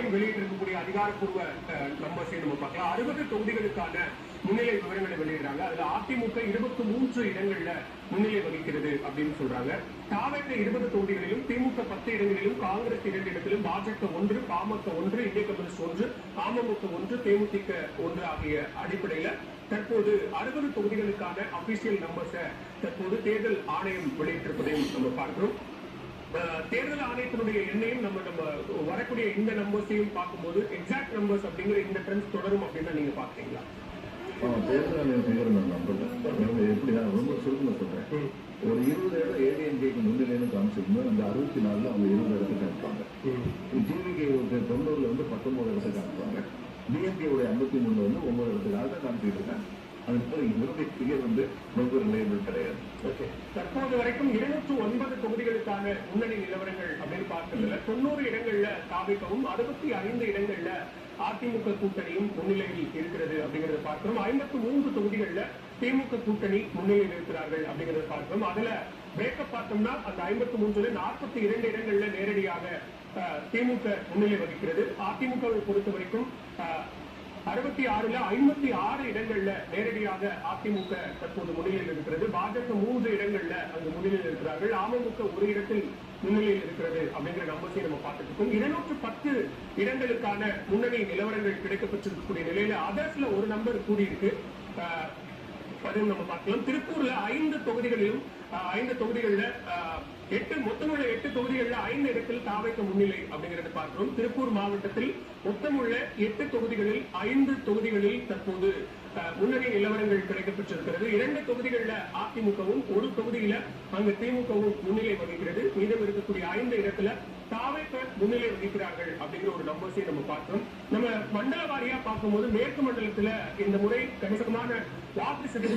ஆணையம் வெளியிட்டிருக்கக்கூடிய அதிகாரப்பூர்வ நம்பர்ஸை நம்ம பார்க்கலாம். 60 தொகுதிகளுக்கான முன்னிலை விவரங்களை வெளியிடுறாங்க. அதுல அதிமுக 23 இடங்கள்ல முன்னிலை வகிக்கிறது அப்படின்னு சொல்றாங்க. தாவேக 20 தொகுதிகளிலும், திமுக 10 இடங்களிலும், காங்கிரஸ் 2 இடத்திலும், பாஜக 1, பாமக 1, இந்திய கம்யூனிஸ்ட் 1, அமமுக 1, தேமுதிக 1 ஆகிய அடிப்படையில தற்போது 60 தொகுதிகளுக்கான அபிஷியல் நம்பர்ஸை தற்போது தேர்தல் ஆணையம் வெளியிட்டிருப்பதையும் நம்ம பார்க்கிறோம். தேர்தல் ஆணையத்தினுடைய எண்ணையும் நம்ம வரக்கூடிய இந்த நம்பர்ஸையும் பார்க்கும்போது எக்ஸாக்ட் நம்பர்ஸ் அப்படிங்கிற இந்த ட்ரெண்ட்ஸ் தொடரும் அப்படின்னு நீங்க பாக்குறீங்களா? தேர்தல் ஆணையம் நம்பர்ல எப்படி ரொம்ப சுருக்கமா சொல்றேன். ஒரு 20 இடம் ஏடிஎம்கேக்கு முன்னிலைன்னு காமிச்சிருந்தோம். அந்த 64 அவங்க 20 இடத்துக்கு காமிப்பாங்க. டிவிகே 90 வந்து 19 இடத்துக்கு காமிப்பாங்க. டிஎம்கே 53 வந்து 9 இடத்துக்காக தான் காமிச்சிட்டு இருக்காங்க. தற்போது வரைக்கும் 209 தொகுதிகளுக்கான முன்னணி நிலவரங்கள் அப்படின்னு பார்க்கறதுல 90 இடங்கள்ல தாவேகவும் 65 இடங்கள்ல அதிமுக கூட்டணியும் முன்னிலையில் இருக்கிறது அப்படிங்கறத பார்க்கிறோம். 53 தொகுதிகள்ல திமுக கூட்டணி முன்னிலையில் இருக்கிறார்கள் அப்படிங்கறத பார்க்கிறோம். அதுல பிரேக்கப் பார்த்தோம்னா அந்த 53ல 42 இடங்கள்ல நேரடியாக திமுக முன்னிலை வகிக்கிறது. அதிமுகவை பொறுத்த வரைக்கும் 66ல 56 இடங்கள்ல நேரடியாக அதிமுக தற்போது முன்னிலையில் இருக்கிறது. பாஜக 3 இடங்கள்ல அங்கு முன்னிலையில் இருக்கிறார்கள். அமமுக ஒரு இடத்தில் முன்னிலையில் இருக்கிறது அப்படிங்கிற நம்பர்ஸை நம்ம பார்த்துட்டு இருக்கோம். 210 இடங்களுக்கான முன்னணி நிலவரங்கள் கிடைக்கப்பட்டிருக்கக்கூடிய நிலையில அதர்ஸ்ல ஒரு நம்பர் கூடியிருக்கு. அதுவும் நம்ம பார்க்கலாம். திருப்பூர்ல 5 தொகுதிகளிலும் 5 தொகுதிகள்ல மொத்தமுள்ள 8 தொகுதிகள்ல 5 இடத்தில் தாவேக முன்னிலை அப்படிங்கறத பார்க்கிறோம். திருப்பூர் மாவட்டத்தில் மொத்தமுள்ள 8 தொகுதிகளில் 5 தொகுதிகளில் தற்போது முன்னணி நிலவரங்கள் கிடைக்கப்பட்டிருக்கிறது. 2 தொகுதிகள்ல அதிமுகவும், ஒரு தொகுதியில அங்கு திமுகவும் முன்னிலை வகிக்கிறது. மீதம் இருக்கக்கூடிய 5 இடத்துல தாவேக முன்னிலை வகிக்கிறார்கள் அப்படிங்கிற ஒரு நம்பர்ஸை நம்ம பார்க்கிறோம். நம்ம மண்டல வாரியா பார்க்கும்போது மேற்கு மண்டலத்துல இந்த முறை கணிசமான வாக்கு சதவீதம்